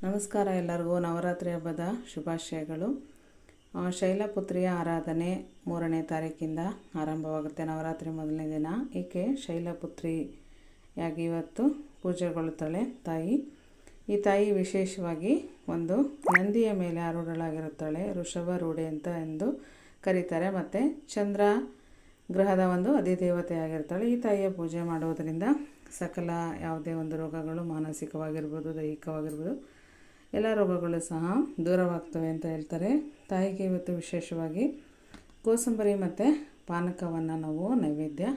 ನಮಸ್ಕಾರ ಎಲ್ಲರಿಗೂ ನವರಾತ್ರಿ ಹಬ್ಬದ ಶುಭಾಶಯಗಳು. ಶೈಲಪುತ್ರಿಯ ಆರಾಧನೆ 3ನೇ ತಾರೀಕಿಂದ ಆರಂಭವಾಗುತ್ತೆ. ನವರಾತ್ರಿ ಮೊದಲನೇ ದಿನ ಈಕೆ ಶೈಲಪುತ್ರಿಯಾಗಿ ಇವತ್ತು ಪೂಜೆಗೊಳ್ಳುತ್ತಾಳೆ ತಾಯಿ. ಈ ತಾಯಿ ವಿಶೇಷವಾಗಿ ಒಂದು ನಂದಿಯ ಮೇಲೆ ಆರೂಢಳಾಗಿರುತ್ತಾಳೆ. ವೃಷಭರೂಢೆ ಎಂದು ಕರೀತಾರೆ. ಮತ್ತು ಚಂದ್ರ ಗ್ರಹದ ಒಂದು ಅಧಿದೇವತೆಯಾಗಿರ್ತಾಳೆ. ಈ ತಾಯಿಯ ಪೂಜೆ ಮಾಡುವುದರಿಂದ ಸಕಲ ಯಾವುದೇ ಒಂದು ರೋಗಗಳು, ಮಾನಸಿಕವಾಗಿರ್ಬೋದು, ದೈಹಿಕವಾಗಿರ್ಬೋದು, ಎಲ್ಲ ರೋಗಗಳು ಸಹ ದೂರವಾಗ್ತವೆ ಅಂತ ಹೇಳ್ತಾರೆ. ತಾಯಿಗೆ ಇವತ್ತು ವಿಶೇಷವಾಗಿ ಕೋಸಂಬರಿ ಮತ್ತು ಪಾನಕವನ್ನು ನಾವು ನೈವೇದ್ಯ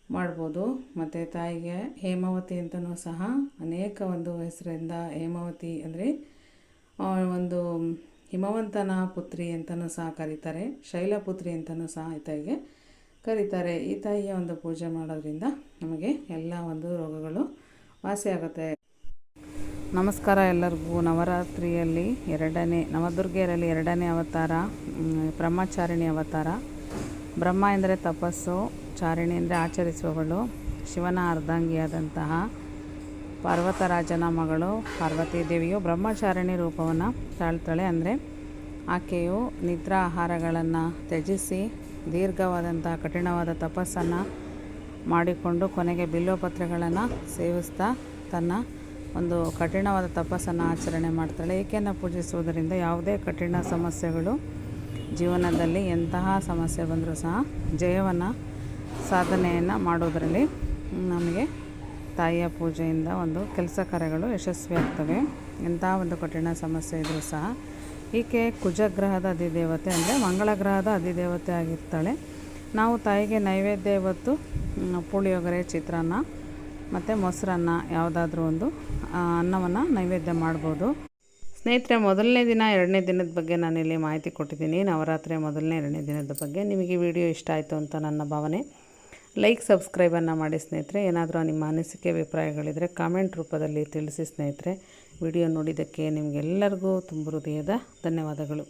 ಮಾಡ್ಬೋದು. ಮತ್ತು ತಾಯಿಗೆ ಹೇಮಾವತಿ ಅಂತಲೂ ಸಹ ಅನೇಕ ಒಂದು ಹೆಸರಿಂದ ಹೇಮಾವತಿ ಅಂದರೆ ಒಂದು ಹಿಮವಂತನ ಪುತ್ರಿ ಅಂತಲೂ ಸಹ ಕರೀತಾರೆ. ಶೈಲಪುತ್ರಿ ಅಂತಲೂ ಸಹ ಈ ತಾಯಿಗೆ ಕರೀತಾರೆ. ಈ ತಾಯಿಯ ಒಂದು ಪೂಜೆ ಮಾಡೋದ್ರಿಂದ ನಮಗೆ ಎಲ್ಲ ಒಂದು ರೋಗಗಳು ವಾಸಿಯಾಗುತ್ತೆ. ನಮಸ್ಕಾರ ಎಲ್ಲರಿಗೂ. ನವರಾತ್ರಿಯಲ್ಲಿ ನವದುರ್ಗೆಯರಲ್ಲಿ ಎರಡನೇ ಅವತಾರ ಬ್ರಹ್ಮಚಾರಿಣಿ ಅವತಾರ. ಬ್ರಹ್ಮ ಎಂದರೆ ತಪಸ್ಸು, ಚಾರಿಣಿ ಅಂದರೆ ಆಚರಿಸುವವಳು. ಶಿವನ ಅರ್ಧಾಂಗಿಯಾದಂತಹ ಪರ್ವತರಾಜನ ಮಗಳು ಪಾರ್ವತೀ ದೇವಿಯು ಬ್ರಹ್ಮಚಾರಿಣಿ ರೂಪವನ್ನು ತಾಳ್ತಾಳೆ. ಅಂದರೆ ಆಕೆಯು ನಿದ್ರಾ ಆಹಾರಗಳನ್ನು ತ್ಯಜಿಸಿ ದೀರ್ಘವಾದಂಥ ಕಠಿಣವಾದ ತಪಸ್ಸನ್ನು ಮಾಡಿಕೊಂಡು ಕೊನೆಗೆ ಬಿಲ್ವಪತ್ರೆಗಳನ್ನು ಸೇವಿಸ್ತಾ ತನ್ನ ಒಂದು ಕಠಿಣವಾದ ತಪಸ್ಸನ್ನು ಆಚರಣೆ ಮಾಡ್ತಾಳೆ. ಈಕೆಯನ್ನು ಪೂಜಿಸುವುದರಿಂದ ಯಾವುದೇ ಕಠಿಣ ಸಮಸ್ಯೆಗಳು ಜೀವನದಲ್ಲಿ ಎಂತಹ ಸಮಸ್ಯೆ ಬಂದರೂ ಸಹ ಜಯವನ್ನು ಸಾಧನೆಯನ್ನು ಮಾಡೋದರಲ್ಲಿ ನಮಗೆ ತಾಯಿಯ ಪೂಜೆಯಿಂದ ಒಂದು ಕೆಲಸ ಕಾರ್ಯಗಳು ಯಶಸ್ವಿಯಾಗ್ತವೆ. ಎಂಥ ಒಂದು ಕಠಿಣ ಸಮಸ್ಯೆ ಇದ್ದರೂ ಸಹ ಈಕೆ ಕುಜಗ್ರಹದ ಅಧಿದೇವತೆ ಅಂದರೆ ಮಂಗಳ ಗ್ರಹದ ಅಧಿದೇವತೆ ಆಗಿರ್ತಾಳೆ. ನಾವು ತಾಯಿಗೆ ನೈವೇದ್ಯ ಇವತ್ತು ಪುಳಿಯೋಗರೆ, ಚಿತ್ರಾನ್ನ ಮತ್ತು ಮೊಸರನ್ನ ಯಾವುದಾದ್ರೂ ಒಂದು ಅನ್ನವನ್ನು ನೈವೇದ್ಯ ಮಾಡ್ಬೋದು. ಸ್ನೇಹಿತರೆ, ಮೊದಲನೇ ದಿನ 2ನೇ ದಿನದ ಬಗ್ಗೆ ನಾನಿಲ್ಲಿ ಮಾಹಿತಿ ಕೊಟ್ಟಿದ್ದೀನಿ. ನವರಾತ್ರಿ ಮೊದಲನೇ 2ನೇ ದಿನದ ಬಗ್ಗೆ. ನಿಮಗೆ ವಿಡಿಯೋ ಇಷ್ಟ ಆಯಿತು ಅಂತ ನನ್ನ ಭಾವನೆ. ಲೈಕ್, ಸಬ್ಸ್ಕ್ರೈಬನ್ನು ಮಾಡಿ ಸ್ನೇಹಿತರೆ. ಏನಾದರೂ ನಿಮ್ಮ ಅನಿಸಿಕೆ ಅಭಿಪ್ರಾಯಗಳಿದ್ದರೆ ಕಾಮೆಂಟ್ ರೂಪದಲ್ಲಿ ತಿಳಿಸಿ ಸ್ನೇಹಿತರೆ. ವಿಡಿಯೋ ನೋಡಿದ್ದಕ್ಕೆ ನಿಮಗೆಲ್ಲರಿಗೂ ತುಂಬ ಹೃದಯದ ಧನ್ಯವಾದಗಳು.